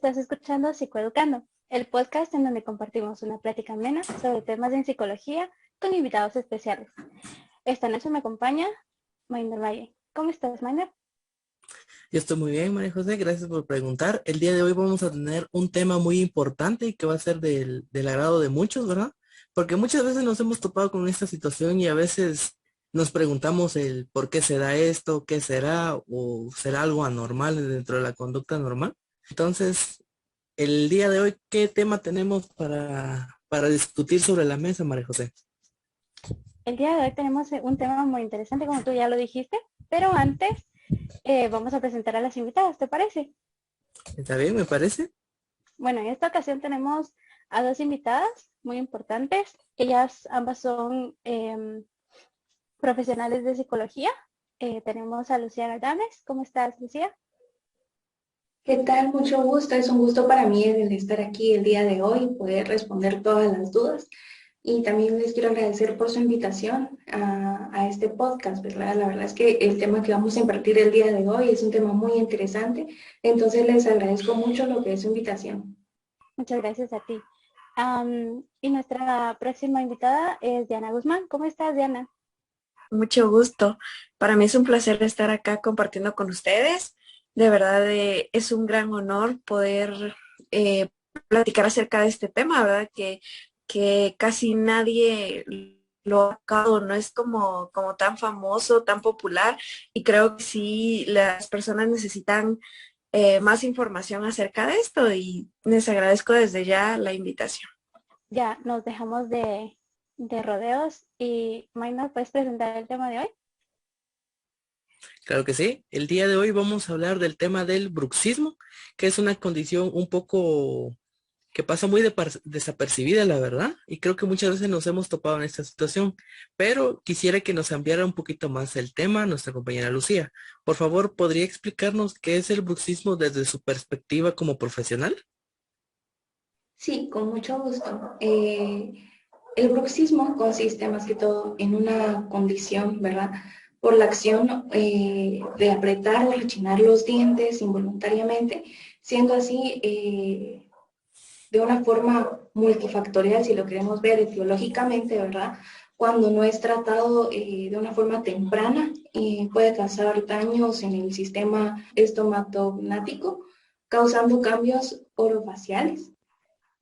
Estás escuchando Psicoeducando, el podcast en donde compartimos una plática amena sobre temas en psicología con invitados especiales. Esta noche me acompaña Maynor Valle. ¿Cómo estás, Maynor? Yo estoy muy bien, María José, gracias por preguntar. El día de hoy vamos a tener un tema muy importante y que va a ser del agrado de muchos, ¿verdad? Porque muchas veces nos hemos topado con esta situación y a veces nos preguntamos el por qué se da esto, qué será o será algo anormal dentro de la conducta normal. Entonces, el día de hoy, ¿qué tema tenemos para discutir sobre la mesa, María José? El día de hoy tenemos un tema muy interesante, como tú ya lo dijiste, pero antes vamos a presentar a las invitadas, ¿te parece? ¿Está bien, me parece? Bueno, en esta ocasión tenemos a dos invitadas muy importantes. Ellas ambas son profesionales de psicología. Tenemos a Lucía Galdames. ¿Cómo estás, Lucía? ¿Qué tal? Mucho gusto. Es un gusto para mí el estar aquí el día de hoy y poder responder todas las dudas. Y también les quiero agradecer por su invitación a este podcast, ¿verdad? La verdad es que el tema que vamos a impartir el día de hoy es un tema muy interesante. Entonces les agradezco mucho lo que es su invitación. Muchas gracias a ti. Y nuestra próxima invitada es Diana Guzmán. ¿Cómo estás, Diana? Mucho gusto. Para mí es un placer estar acá compartiendo con ustedes. De verdad, es un gran honor poder platicar acerca de este tema, ¿verdad? Que casi nadie lo ha tocado, no es como tan famoso, tan popular, y creo que sí las personas necesitan más información acerca de esto y les agradezco desde ya la invitación. Ya nos dejamos de rodeos y Maynor, ¿puedes presentar el tema de hoy? Claro que sí. El día de hoy vamos a hablar del tema del bruxismo, que es una condición un poco que pasa muy desapercibida, la verdad, y creo que muchas veces nos hemos topado en esta situación, pero quisiera que nos ampliara un poquito más el tema nuestra compañera Lucía. Por favor, ¿podría explicarnos qué es el bruxismo desde su perspectiva como profesional? Sí, con mucho gusto. El bruxismo consiste más que todo en una condición, ¿verdad? Por la acción de apretar o rechinar los dientes involuntariamente, siendo así de una forma multifactorial, si lo queremos ver etiológicamente, ¿verdad? Cuando no es tratado de una forma temprana, puede causar daños en el sistema estomatognático, causando cambios orofaciales.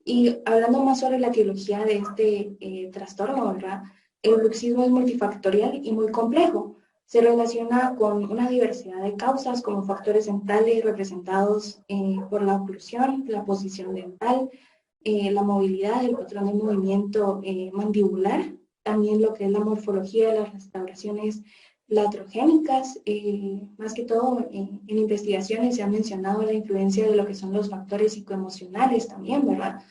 Y hablando más sobre la etiología de este trastorno, ¿verdad? El bruxismo es multifactorial y muy complejo. Se relaciona con una diversidad de causas como factores dentales representados por la oclusión, la posición dental, la movilidad, el patrón de movimiento mandibular, también lo que es la morfología de las restauraciones latrogénicas. Más que todo en investigaciones se ha mencionado la influencia de lo que son los factores psicoemocionales también, ¿verdad?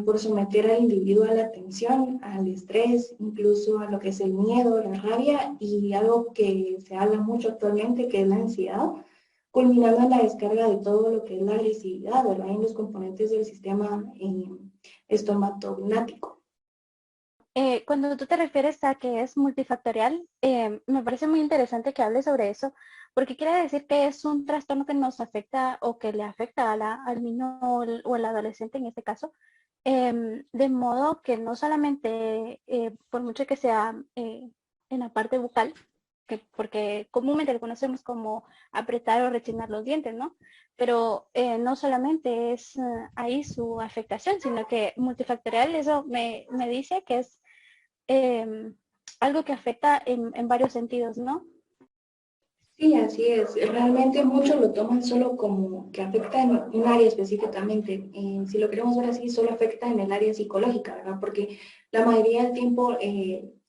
Por someter al individuo a la tensión, al estrés, incluso a lo que es el miedo, la rabia y algo que se habla mucho actualmente que es la ansiedad, culminando en la descarga de todo lo que es la agresividad, ¿verdad? En los componentes del sistema estomatognático. Cuando tú te refieres a que es multifactorial, me parece muy interesante que hables sobre eso, porque quiere decir que es un trastorno que nos afecta o que le afecta al niño o al adolescente en este caso, de modo que no solamente, por mucho que sea en la parte bucal, porque comúnmente lo conocemos como apretar o rechinar los dientes, ¿no? Pero no solamente es ahí su afectación, sino que multifactorial, eso me dice que es algo que afecta en varios sentidos, ¿no? Sí, así es. Realmente muchos lo toman solo como que afecta en un área específicamente. Si lo queremos ver así, solo afecta en el área psicológica, ¿verdad? Porque la mayoría del tiempo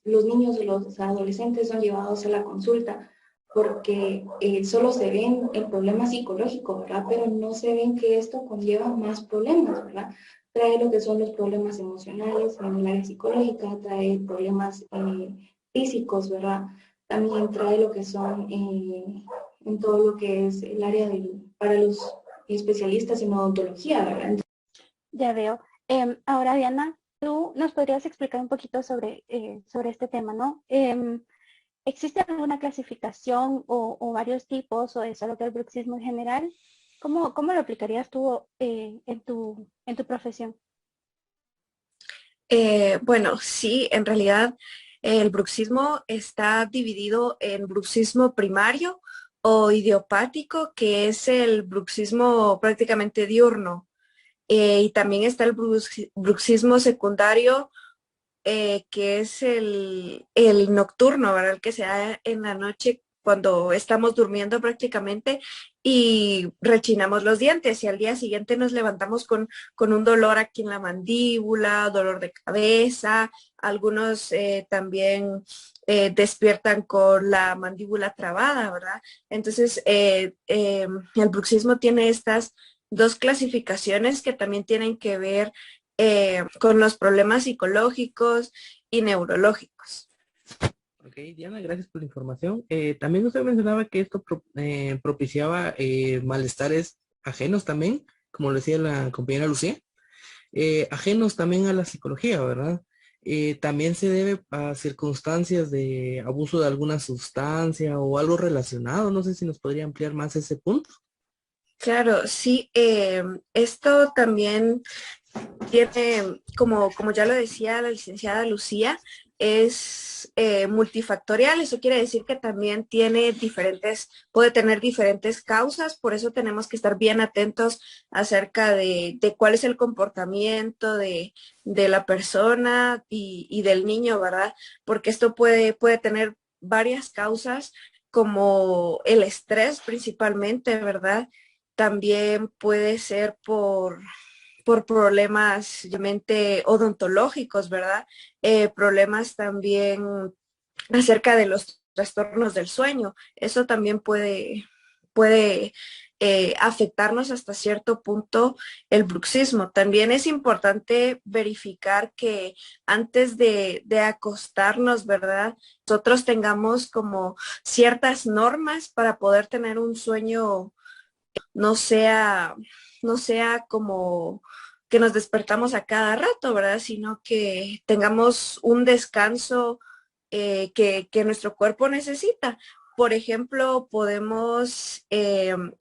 los niños o los adolescentes son llevados a la consulta porque solo se ven el problema psicológico, ¿verdad? Pero no se ven que esto conlleva más problemas, ¿verdad? Trae lo que son los problemas emocionales en el área psicológica, trae problemas físicos, ¿verdad? También trae lo que son en todo lo que es el área para los especialistas en odontología, ¿verdad? Ya veo. Ahora, Diana, tú nos podrías explicar un poquito sobre este tema, ¿no? ¿Existe alguna clasificación o varios tipos o es solo que el bruxismo en general? ¿Cómo lo aplicarías tú en tu profesión? Bueno, sí, en realidad el bruxismo está dividido en bruxismo primario o idiopático, que es el bruxismo prácticamente diurno. Y también está el bruxismo secundario, que es el nocturno, ¿verdad? El que se da en la noche cuando estamos durmiendo prácticamente y rechinamos los dientes y al día siguiente nos levantamos con un dolor aquí en la mandíbula, dolor de cabeza, algunos también despiertan con la mandíbula trabada, ¿verdad? Entonces, el bruxismo tiene estas dos clasificaciones que también tienen que ver con los problemas psicológicos y neurológicos. Ok, Diana, gracias por la información. También usted mencionaba que esto propiciaba malestares ajenos también, como lo decía la compañera Lucía, ajenos también a la psicología, ¿verdad? También se debe a circunstancias de abuso de alguna sustancia o algo relacionado. No sé si nos podría ampliar más ese punto. Claro, sí, esto también tiene, como ya lo decía la licenciada Lucía, es multifactorial. Eso quiere decir que también puede tener diferentes causas, por eso tenemos que estar bien atentos acerca de cuál es el comportamiento de la persona y del niño, ¿verdad? Porque esto puede tener varias causas, como el estrés principalmente, ¿verdad? También puede ser por problemas obviamente odontológicos, ¿verdad? Problemas también acerca de los trastornos del sueño. Eso también puede afectarnos hasta cierto punto el bruxismo. También es importante verificar que antes de acostarnos, ¿verdad? Nosotros tengamos como ciertas normas para poder tener un sueño no sea, no sea como que nos despertamos a cada rato, ¿verdad? Sino que tengamos un descanso que nuestro cuerpo necesita. Por ejemplo, podemos,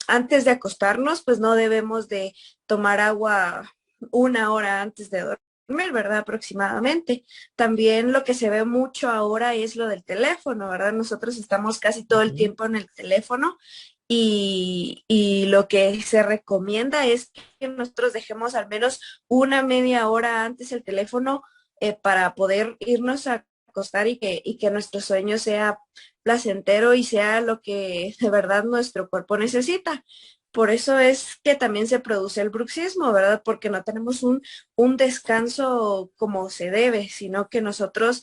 antes de acostarnos, pues no debemos de tomar agua 1 hora antes de dormir, ¿verdad? Aproximadamente. También lo que se ve mucho ahora es lo del teléfono, ¿verdad? Nosotros estamos casi todo el Ujú. tiempo en el teléfono y lo que se recomienda es que nosotros dejemos al menos una media hora antes el teléfono para poder irnos a acostar y que nuestro sueño sea placentero y sea lo que de verdad nuestro cuerpo necesita. Por eso es que también se produce el bruxismo, ¿verdad? Porque no tenemos un descanso como se debe, sino que nosotros,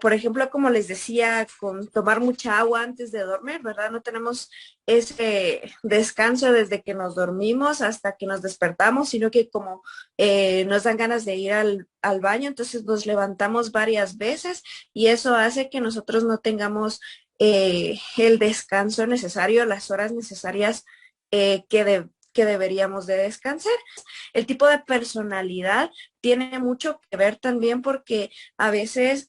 por ejemplo, como les decía, con tomar mucha agua antes de dormir, ¿verdad? No tenemos ese descanso desde que nos dormimos hasta que nos despertamos, sino que como nos dan ganas de ir al baño, entonces nos levantamos varias veces y eso hace que nosotros no tengamos el descanso necesario, las horas necesarias que deberíamos de descansar. El tipo de personalidad tiene mucho que ver también porque a veces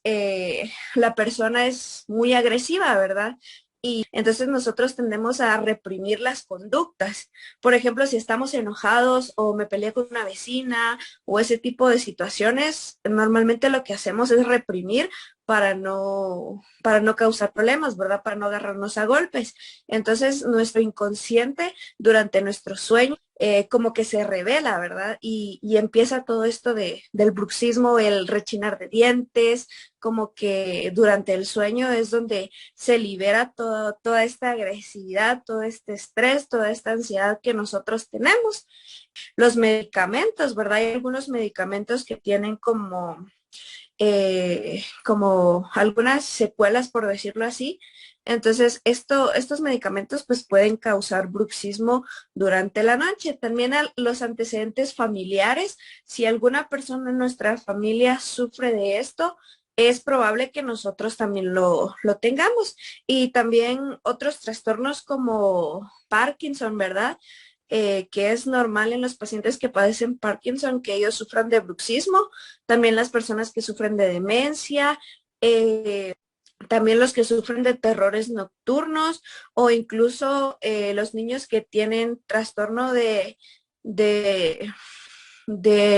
la persona es muy agresiva, ¿verdad? Y entonces nosotros tendemos a reprimir las conductas. Por ejemplo, si estamos enojados o me peleé con una vecina o ese tipo de situaciones, normalmente lo que hacemos es reprimir para no causar problemas, ¿verdad? Para no agarrarnos a golpes. Entonces, nuestro inconsciente durante nuestro sueño como que se revela, ¿verdad? Y empieza todo esto del bruxismo, el rechinar de dientes, como que durante el sueño es donde se libera toda esta agresividad, todo este estrés, toda esta ansiedad que nosotros tenemos. Los medicamentos, ¿verdad? Hay algunos medicamentos que tienen como algunas secuelas, por decirlo así. Entonces, estos medicamentos pues pueden causar bruxismo durante la noche. También los antecedentes familiares, si alguna persona en nuestra familia sufre de esto, es probable que nosotros también lo tengamos. Y también otros trastornos como Parkinson, ¿verdad? Que es normal en los pacientes que padecen Parkinson, que ellos sufran de bruxismo, también las personas que sufren de demencia, también los que sufren de terrores nocturnos o incluso los niños que tienen trastorno de, de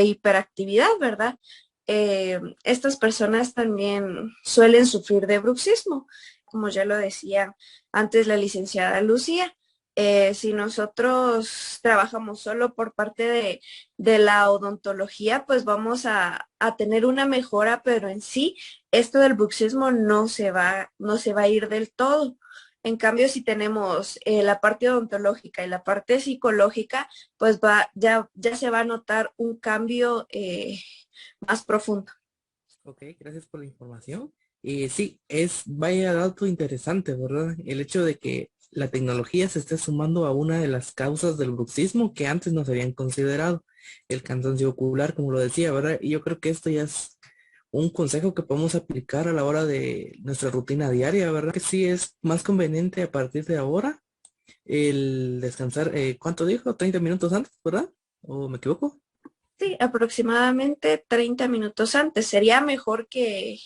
hiperactividad, ¿verdad? Estas personas también suelen sufrir de bruxismo, como ya lo decía antes la licenciada Lucía. Si nosotros trabajamos solo por parte de la odontología, pues vamos a tener una mejora, pero en sí esto del bruxismo no se va a ir del todo. En cambio, si tenemos la parte odontológica y la parte psicológica, pues ya se va a notar un cambio más profundo. Ok, gracias por la información. Y sí, vaya dato interesante, ¿verdad? El hecho de que la tecnología se esté sumando a una de las causas del bruxismo que antes no se habían considerado, el cansancio ocular, como lo decía, ¿verdad? Y yo creo que esto ya es un consejo que podemos aplicar a la hora de nuestra rutina diaria, ¿verdad? Que sí es más conveniente a partir de ahora el descansar, ¿cuánto dijo? 30 minutos antes, ¿verdad? ¿O me equivoco? Sí, aproximadamente 30 minutos antes. Sería mejor que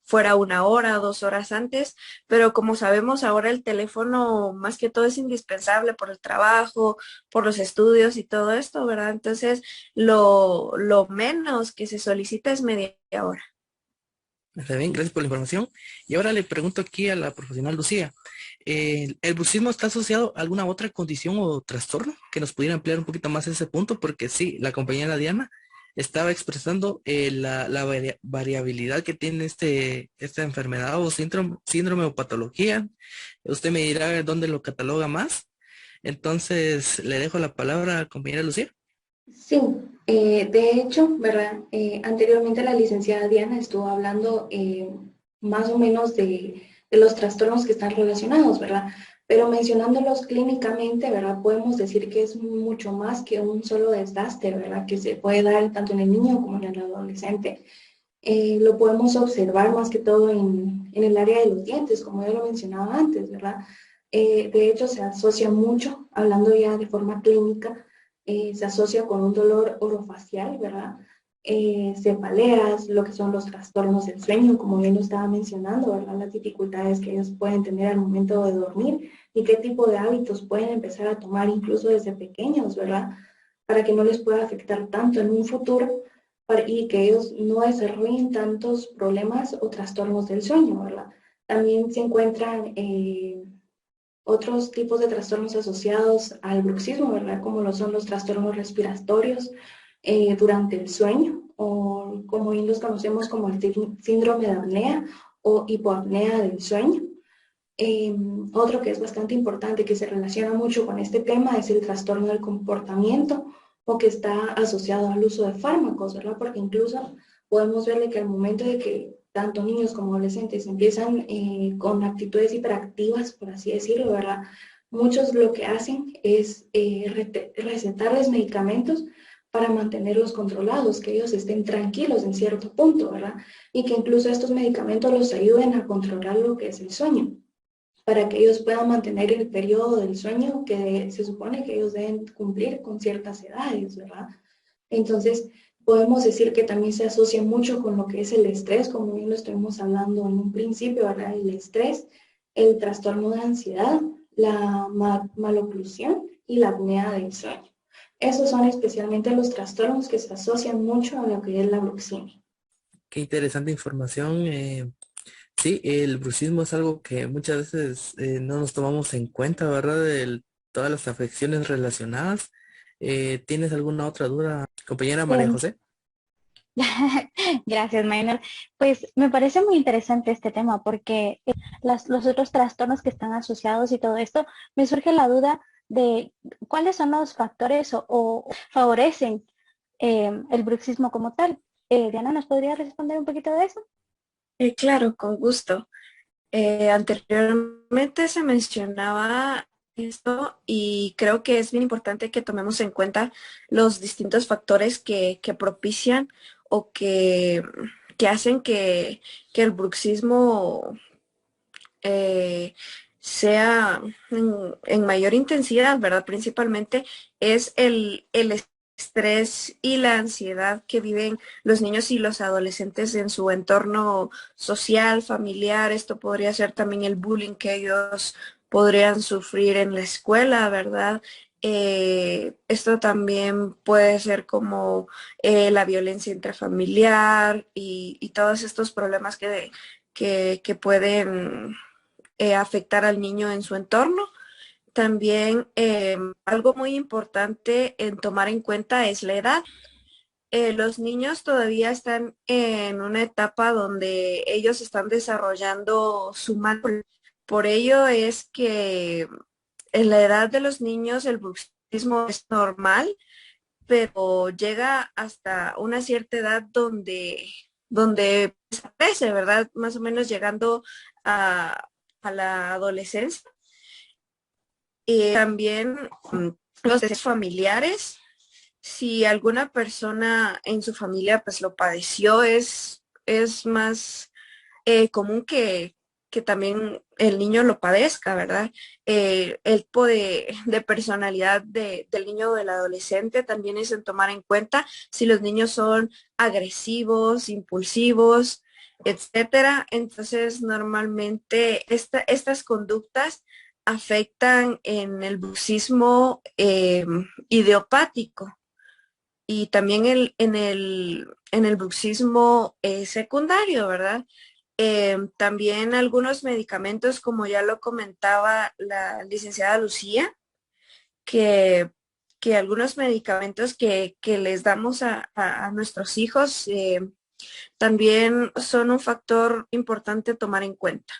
fuera una hora, 2 horas antes, pero como sabemos ahora el teléfono más que todo es indispensable por el trabajo, por los estudios y todo esto, ¿verdad? Entonces, lo menos que se solicita es media hora. Está bien, gracias por la información. Y ahora le pregunto aquí a la profesional Lucía, ¿el bruxismo está asociado a alguna otra condición o trastorno que nos pudiera ampliar un poquito más ese punto? Porque sí, la compañera Diana estaba expresando la variabilidad que tiene esta enfermedad o síndrome o patología. Usted me dirá dónde lo cataloga más. Entonces, le dejo la palabra a compañera Lucía. Sí, de hecho, ¿verdad? Anteriormente la licenciada Diana estuvo hablando más o menos de los trastornos que están relacionados, ¿verdad? Pero mencionándolos clínicamente, ¿verdad? Podemos decir que es mucho más que un solo desgaste, ¿verdad? Que se puede dar tanto en el niño como en el adolescente. Lo podemos observar más que todo en el área de los dientes, como yo lo mencionaba antes, ¿verdad? De hecho, se asocia mucho, hablando ya de forma clínica, se asocia con un dolor orofacial, ¿verdad? Cefaleas, lo que son los trastornos del sueño, como bien lo estaba mencionando, ¿verdad? Las dificultades que ellos pueden tener al momento de dormir y qué tipo de hábitos pueden empezar a tomar incluso desde pequeños, ¿verdad? Para que no les pueda afectar tanto en un futuro y que ellos no desarrollen tantos problemas o trastornos del sueño, ¿verdad? También se encuentran otros tipos de trastornos asociados al bruxismo, ¿verdad? Como lo son los trastornos respiratorios durante el sueño, o como bien los conocemos como el síndrome de apnea o hipoapnea del sueño. Otro que es bastante importante, que se relaciona mucho con este tema, es el trastorno del comportamiento o que está asociado al uso de fármacos, ¿verdad? Porque incluso podemos verle que al momento de que tanto niños como adolescentes empiezan con actitudes hiperactivas, por así decirlo, ¿verdad? Muchos lo que hacen es recetarles medicamentos para mantenerlos controlados, que ellos estén tranquilos en cierto punto, ¿verdad? Y que incluso estos medicamentos los ayuden a controlar lo que es el sueño para que ellos puedan mantener el periodo del sueño que se supone que ellos deben cumplir con ciertas edades, ¿verdad? Entonces, podemos decir que también se asocia mucho con lo que es el estrés, como bien lo estuvimos hablando en un principio, ¿verdad? El estrés, el trastorno de ansiedad, la maloclusión y la apnea del sueño. Esos son especialmente los trastornos que se asocian mucho a lo que es la bruxismo. Qué interesante información. Sí, el bruxismo es algo que muchas veces no nos tomamos en cuenta, ¿verdad? De todas las afecciones relacionadas. ¿Tienes alguna otra duda, compañera María Em, José? Gracias, Maynard. Pues me parece muy interesante este tema porque los otros trastornos que están asociados y todo esto, me surge la duda de cuáles son los factores o favorecen el bruxismo como tal. Diana, ¿nos podría responder un poquito de eso? Claro, con gusto. Anteriormente se mencionaba esto y creo que es bien importante que tomemos en cuenta los distintos factores que propician o que hacen que el bruxismo eh, sea en mayor intensidad, ¿verdad? Principalmente es el estrés estrés y la ansiedad que viven los niños y los adolescentes en su entorno social, familiar. Esto podría ser también el bullying que ellos podrían sufrir en la escuela, ¿verdad? Esto también puede ser como la violencia intrafamiliar y todos estos problemas que pueden afectar al niño en su entorno. También algo muy importante en tomar en cuenta es la edad. Los niños todavía están en una etapa donde ellos están desarrollando su mano. Por ello es que en la edad de los niños el bruxismo es normal, pero llega hasta una cierta edad donde desaparece, ¿verdad? Más o menos llegando a la adolescencia. Y también los deseos familiares. Si alguna persona en su familia pues lo padeció, es más común que también el niño lo padezca, ¿verdad? El tipo de personalidad del niño o del adolescente también es en tomar en cuenta si los niños son agresivos, impulsivos, etcétera. Entonces, normalmente estas conductas afectan en el bruxismo idiopático y también en el bruxismo secundario, ¿verdad? También algunos medicamentos, como ya lo comentaba la licenciada Lucía, que, que algunos medicamentos que les damos a nuestros hijos también son un factor importante a tomar en cuenta.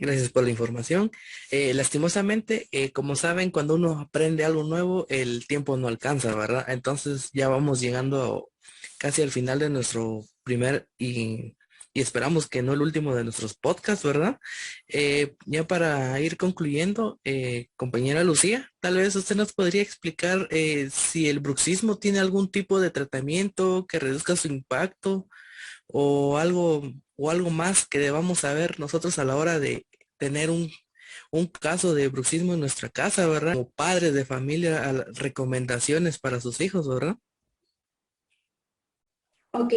Gracias por la información. Lastimosamente, como saben, cuando uno aprende algo nuevo, el tiempo no alcanza, ¿verdad? Entonces ya vamos llegando casi al final de nuestro primer y esperamos que no el último de nuestros podcasts, ¿verdad? Ya para ir concluyendo, compañera Lucía, tal vez usted nos podría explicar si el bruxismo tiene algún tipo de tratamiento que reduzca su impacto o algo más que debamos saber nosotros a la hora de tener un caso de bruxismo en nuestra casa, ¿verdad? Como padres de familia, recomendaciones para sus hijos, ¿verdad? Ok,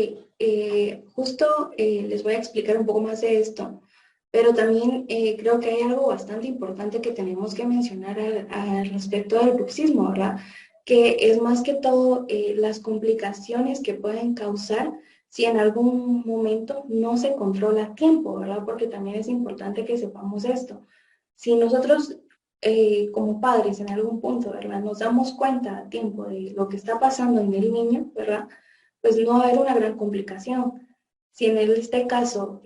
justo les voy a explicar un poco más de esto, pero también creo que hay algo bastante importante que tenemos que mencionar al respecto del bruxismo, ¿verdad? Que es más que todo las complicaciones que pueden causar si en algún momento no se controla a tiempo, ¿verdad? Porque también es importante que sepamos esto. Si nosotros como padres en algún punto, ¿verdad? Nos damos cuenta a tiempo de lo que está pasando en el niño, ¿verdad? Pues no va a haber una gran complicación. Si en este caso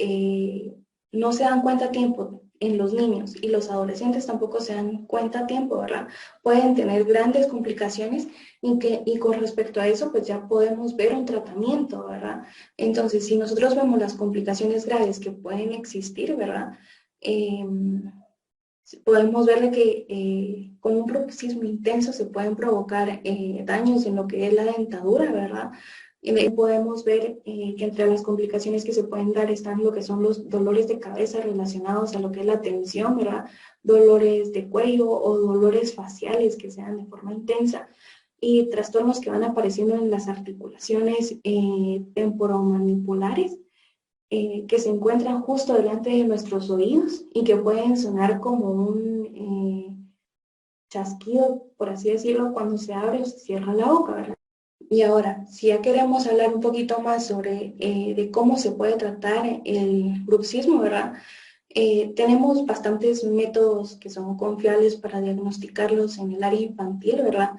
no se dan cuenta a tiempo en los niños y los adolescentes tampoco se dan cuenta a tiempo, ¿verdad? Pueden tener grandes complicaciones y con respecto a eso, pues ya podemos ver un tratamiento, ¿verdad? Entonces, si nosotros vemos las complicaciones graves que pueden existir, ¿verdad? Podemos ver que con un bruxismo intenso se pueden provocar daños en lo que es la dentadura, ¿verdad? Y podemos ver que entre las complicaciones que se pueden dar están lo que son los dolores de cabeza relacionados a lo que es la tensión, ¿verdad? Dolores de cuello o dolores faciales que sean de forma intensa y trastornos que van apareciendo en las articulaciones temporomanipulares que se encuentran justo delante de nuestros oídos y que pueden sonar como un chasquido, por así decirlo, cuando se abre o se cierra la boca, ¿verdad? Y ahora, si ya queremos hablar un poquito más sobre de cómo se puede tratar el bruxismo, ¿verdad? Tenemos bastantes métodos que son confiables para diagnosticarlos en el área infantil, ¿verdad?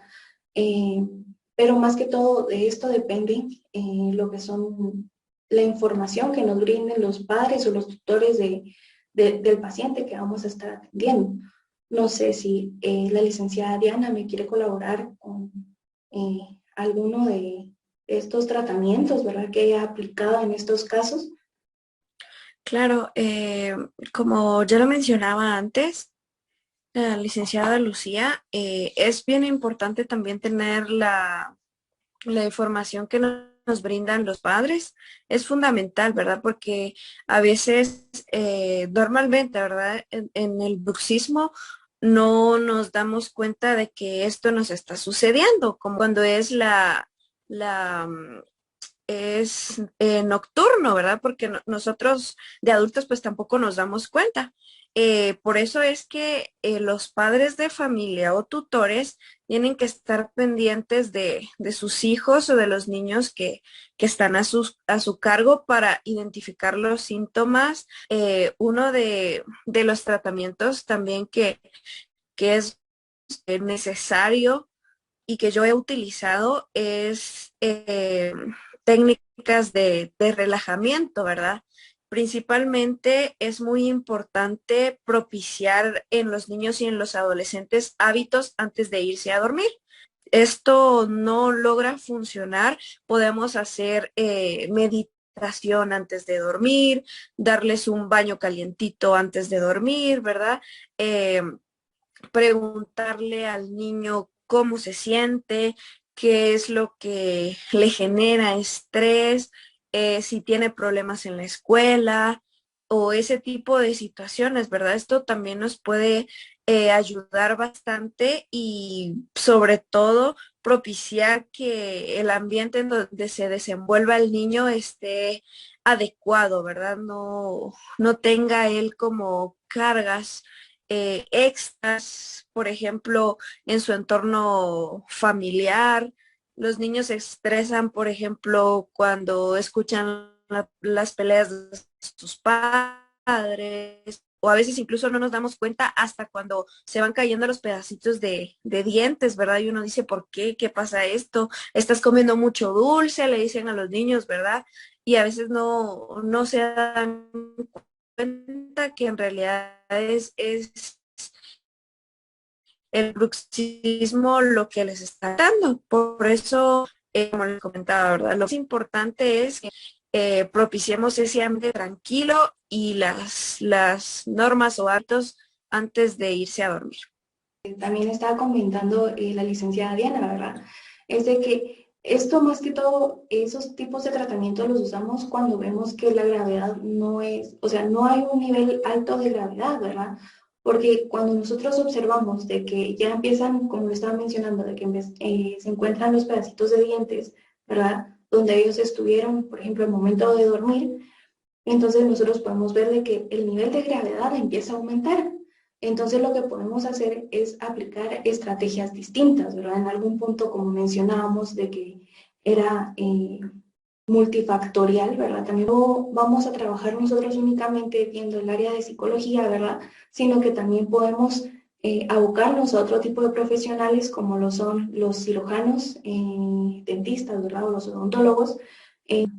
Pero más que todo de esto depende lo que son la información que nos brinden los padres o los tutores del paciente que vamos a estar atendiendo. No sé si la licenciada Diana me quiere colaborar con alguno de estos tratamientos, ¿verdad? Que haya aplicado en estos casos. Claro, como ya lo mencionaba antes, la licenciada Lucía, es bien importante también tener la información que nos brindan los padres. Es fundamental, ¿verdad? Porque a veces, normalmente, ¿verdad? En el bruxismo no nos damos cuenta de que esto nos está sucediendo, como cuando es la es nocturno, ¿verdad? Porque nosotros de adultos pues tampoco nos damos cuenta. Por eso es que los padres de familia o tutores tienen que estar pendientes de sus hijos o de los niños que están a su cargo para identificar los síntomas. Uno de los tratamientos también que es necesario y que yo he utilizado es técnicas de relajamiento, ¿verdad? Principalmente es muy importante propiciar en los niños y en los adolescentes hábitos antes de irse a dormir. Esto no logra funcionar, podemos hacer meditación antes de dormir, darles un baño calientito antes de dormir, ¿verdad? Eh, Preguntarle al niño cómo se siente, qué es lo que le genera estrés, si tiene problemas en la escuela o ese tipo de situaciones, ¿verdad? Esto también nos puede ayudar bastante y sobre todo propiciar que el ambiente en donde se desenvuelva el niño esté adecuado, ¿verdad? No tenga él como cargas extras, por ejemplo, en su entorno familiar. Los niños se estresan, por ejemplo, cuando escuchan las peleas de sus padres, o a veces incluso no nos damos cuenta hasta cuando se van cayendo los pedacitos de dientes, ¿verdad? Y uno dice, ¿por qué? ¿Qué pasa esto? Estás comiendo mucho dulce, le dicen a los niños, ¿verdad? Y a veces no se dan cuenta que en realidad es el bruxismo lo que les está dando. Por eso, como les comentaba, ¿verdad? Lo más importante es que propiciemos ese ambiente tranquilo y las normas o hábitos antes de irse a dormir. También estaba comentando la licenciada Diana, ¿verdad? Es de que esto más que todo, esos tipos de tratamientos los usamos cuando vemos que la gravedad no es, o sea, no hay un nivel alto de gravedad, ¿verdad? Porque cuando nosotros observamos de que ya empiezan, como lo estaba mencionando, de que se encuentran los pedacitos de dientes, ¿verdad? Donde ellos estuvieron, por ejemplo, al momento de dormir, entonces nosotros podemos ver de que el nivel de gravedad empieza a aumentar. Entonces lo que podemos hacer es aplicar estrategias distintas, ¿verdad? En algún punto, como mencionábamos, de que era multifactorial, ¿verdad? También no vamos a trabajar nosotros únicamente viendo el área de psicología, ¿verdad? Sino que también podemos abocarnos a otro tipo de profesionales como lo son los cirujanos, dentistas, ¿verdad? O los odontólogos,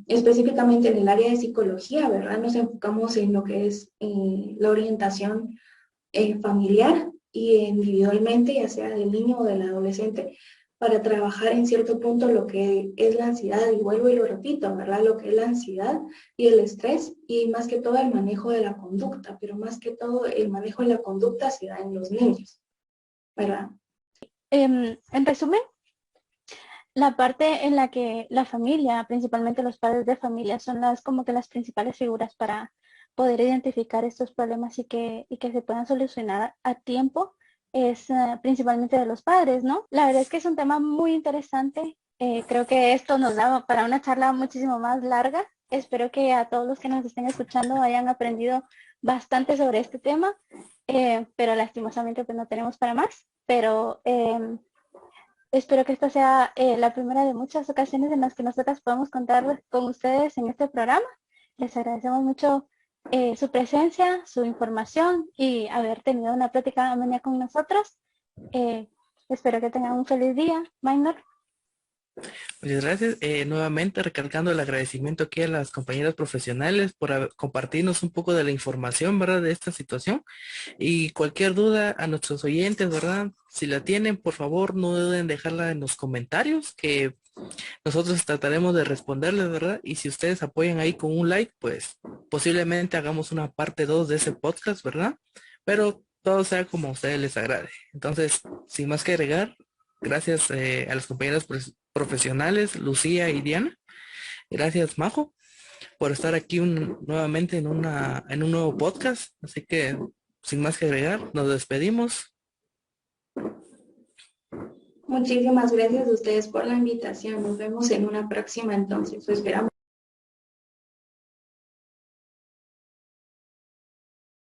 específicamente en el área de psicología, ¿verdad? Nos enfocamos en lo que es la orientación familiar y individualmente, ya sea del niño o del adolescente, para trabajar en cierto punto lo que es la ansiedad, y vuelvo y lo repito, ¿verdad? Lo que es la ansiedad y el estrés, y más que todo el manejo de la conducta, pero más que todo el manejo de la conducta se da en los niños, ¿verdad? En resumen, la parte en la que la familia, principalmente los padres de familia, son como que las principales figuras para poder identificar estos problemas y que se puedan solucionar a tiempo, es principalmente de los padres, ¿no? La verdad es que es un tema muy interesante. Creo que esto nos da para una charla muchísimo más larga. Espero que a todos los que nos estén escuchando hayan aprendido bastante sobre este tema, pero lastimosamente pues no tenemos para más. Pero espero que esta sea la primera de muchas ocasiones en las que nosotras podemos contar con ustedes en este programa. Les agradecemos mucho su presencia, su información y haber tenido una plática amena con nosotros. Espero que tengan un feliz día, Minor. Muchas gracias. Nuevamente recalcando el agradecimiento aquí a las compañeras profesionales por compartirnos un poco de la información, ¿verdad? De esta situación. Y cualquier duda a nuestros oyentes, ¿verdad? Si la tienen, por favor, no duden en dejarla en los comentarios, que nosotros trataremos de responderles, ¿verdad? Y si ustedes apoyan ahí con un like, pues posiblemente hagamos una parte 2 de ese podcast, ¿verdad? Pero todo sea como a ustedes les agrade. Entonces, sin más que agregar, gracias a las compañeras profesionales, Lucía y Diana. Gracias, Majo, por estar aquí nuevamente en un nuevo podcast. Así que, sin más que agregar, nos despedimos. Muchísimas gracias a ustedes por la invitación. Nos vemos en una próxima entonces. Esperamos.